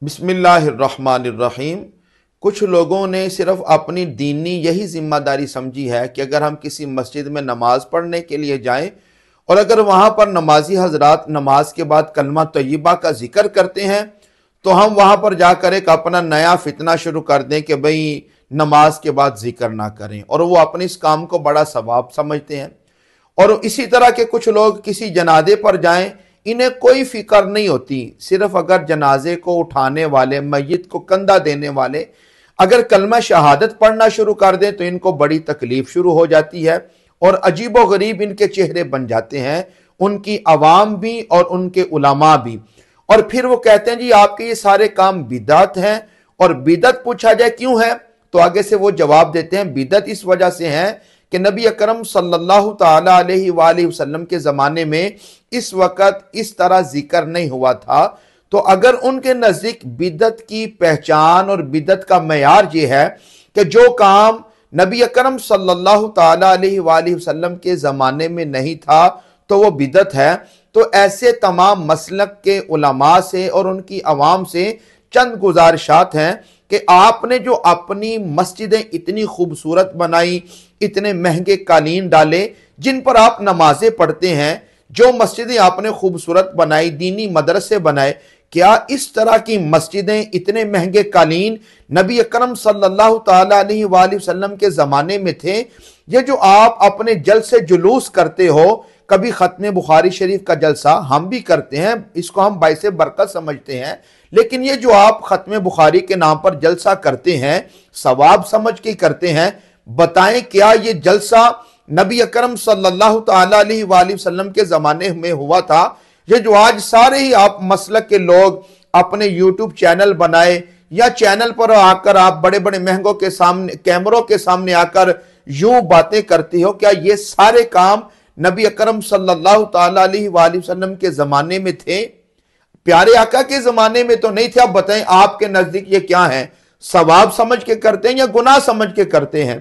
बिस्मिल्लाहिर्रहमानिर्रहीम। कुछ लोगों ने सिर्फ अपनी दीनी यही जिम्मेदारी समझी है कि अगर हम किसी मस्जिद में नमाज पढ़ने के लिए जाएं और अगर वहां पर नमाजी हजरात नमाज के बाद कलमा तय्यबा का जिक्र करते हैं तो हम वहां पर जाकर एक अपना नया फितना शुरू कर दें कि भाई नमाज के बाद जिक्र ना करें, और वो अपने इस काम को बड़ा सवाब समझते हैं। और इसी तरह के कुछ लोग किसी जनाजे पर जाएं, इन्हें कोई फिक्र नहीं होती, सिर्फ अगर जनाजे को उठाने वाले, मय्यत को कंधा देने वाले अगर कलमा शहादत पढ़ना शुरू कर दें तो इनको बड़ी तकलीफ शुरू हो जाती है और अजीबो गरीब इनके चेहरे बन जाते हैं, उनकी आवाम भी और उनके उलमा भी। और फिर वो कहते हैं जी आपके ये सारे काम बिदअत हैं। और बिदअत पूछा जाए क्यों है तो आगे से वो जवाब देते हैं बिदअत इस वजह से है कि नबी अकरम सल्लल्लाहु ताला अलैहि वसल्लम के ज़माने में इस वक़्त इस तरह जिक्र नहीं हुआ था। तो अगर उनके नज़दीक बिदअत की पहचान और बिदअत का मयार ये है कि जो काम नबी अकरम सल्लल्लाहु ताला अलैहि वसल्लम के ज़माने में नहीं था तो वो बिदअत है, तो ऐसे तमाम मसलक के उलमा से और उनकी आवाम से चंद गुजारिशात हैं कि आपने जो अपनी मस्जिदें इतनी खूबसूरत बनाई, इतने महंगे कालीन डाले जिन पर आप नमाजें पढ़ते हैं, जो मस्जिदें आपने खूबसूरत बनाई, दीनी मदरसे बनाए, क्या इस तरह की मस्जिदें, इतने महंगे कालीन नबी अकरम सल्लल्लाहु ताला अलैहि वसल्लम के ज़माने में थे? ये जो आप अपने जलसे जुलूस करते हो, कभी खत्म बुखारी शरीफ का जलसा हम भी करते हैं, इसको हम बाइसे बरकत समझते हैं, लेकिन ये जो आप खत्म बुखारी के नाम पर जलसा करते हैं, सवाब समझ के करते हैं, बताएं क्या ये जलसा नबी अकरम सल्लल्लाहु ताला अलैहि वसल्लम के ज़माने में हुआ था? ये जो आज सारे ही आप मसलक के लोग अपने यूट्यूब चैनल बनाए या चैनल पर आकर आप बड़े बड़े महंगों के सामने, कैमरों के सामने आकर यूं बातें करते हो, क्या ये सारे काम नबी अकरम सल्लल्लाहु ताला अलैहि वसल्लम के ज़माने में थे? प्यारे आका के ज़माने में तो नहीं थे। आप बताएं आपके नज़दीक ये क्या है? सवाब समझ के करते हैं या गुनाह समझ के करते हैं?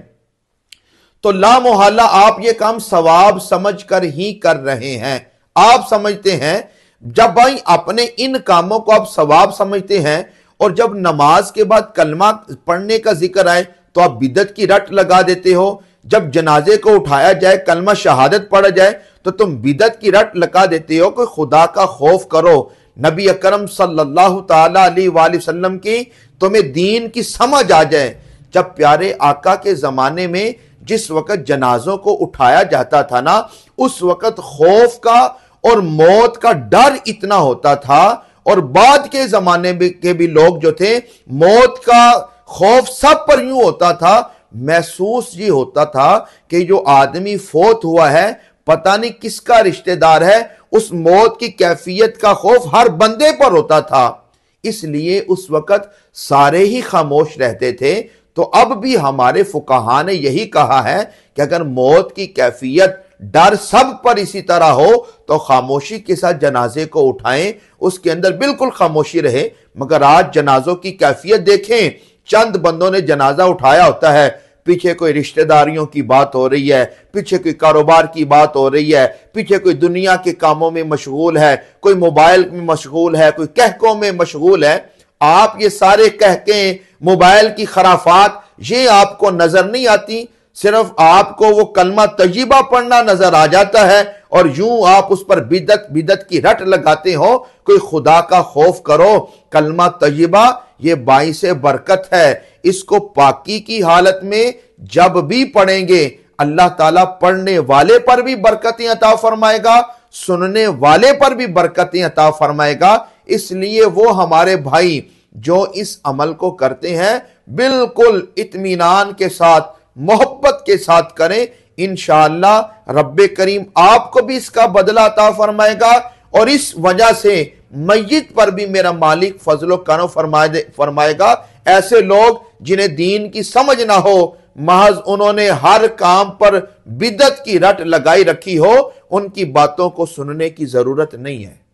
तो ला मुहल्ला आप ये काम सवाब समझ कर ही कर रहे हैं। आप समझते हैं जब भाई अपने इन कामों को आप सवाब समझते हैं और जब नमाज के बाद कलमा पढ़ने का जिक्र आए तो आप बिदअत की रट लगा देते हो। जब जनाजे को उठाया जाए, कलमा शहादत पढ़ा जाए तो तुम बिदअत की रट लगा देते हो कि खुदा का खौफ करो, नबी अकरम सल्लल्लाहु ताला अलैहि वसल्लम की तुम्हें दीन की समझ आ जाए। जब प्यारे आका के ज़माने में जिस वक़्त जनाजों को उठाया जाता था ना, उस वक़्त खौफ का और मौत का डर इतना होता था, और बाद के ज़माने के भी लोग जो थे, मौत का खौफ सब पर यूं होता था, महसूस ये होता था कि जो आदमी फोत हुआ है पता नहीं किसका रिश्तेदार है, उस मौत की कैफियत का खौफ हर बंदे पर होता था। इसलिए उस वक़्त सारे ही खामोश रहते थे। तो अब भी हमारे फुकाहा ने यही कहा है कि अगर मौत की कैफियत, डर सब पर इसी तरह हो तो खामोशी के साथ जनाजे को उठाएं, उसके अंदर बिल्कुल खामोशी रहे। मगर आज जनाजों की कैफियत देखें, चंद बंदों ने जनाजा उठाया होता है, पीछे कोई रिश्तेदारियों की बात हो रही है, पीछे कोई कारोबार की बात हो रही है, पीछे कोई दुनिया के कामों में मशगूल है, कोई मोबाइल में मशगूल है, कोई कहकों में मशगूल है। आप ये सारे कहके, मोबाइल की खराफात, ये आपको नजर नहीं आती, सिर्फ आपको वो कलमा तय्यबा पढ़ना नजर आ जाता है और यूं आप उस पर बिदअत की रट लगाते हो। कोई खुदा का खौफ करो, कलमा तय्यबा ये बाइसे बरकत है, इसको पाकी की हालत में जब भी पढ़ेंगे अल्लाह ताला पढ़ने वाले पर भी बरकतें अता फरमाएगा, सुनने वाले पर भी बरकतें अता फरमाएगा। इसलिए वो हमारे भाई जो इस अमल को करते हैं बिल्कुल इत्मीनान के साथ, मोहब्बत के साथ करें। इंशाअल्लाह रब्बे करीम आपको भी इसका बदला अता फरमाएगा और इस वजह से मय्यत पर भी मेरा मालिक फजलो करम फरमाएगा। ऐसे लोग जिन्हें दीन की समझ ना हो, महज उन्होंने हर काम पर बिदअत की रट लगाई रखी हो, उनकी बातों को सुनने की जरूरत नहीं है।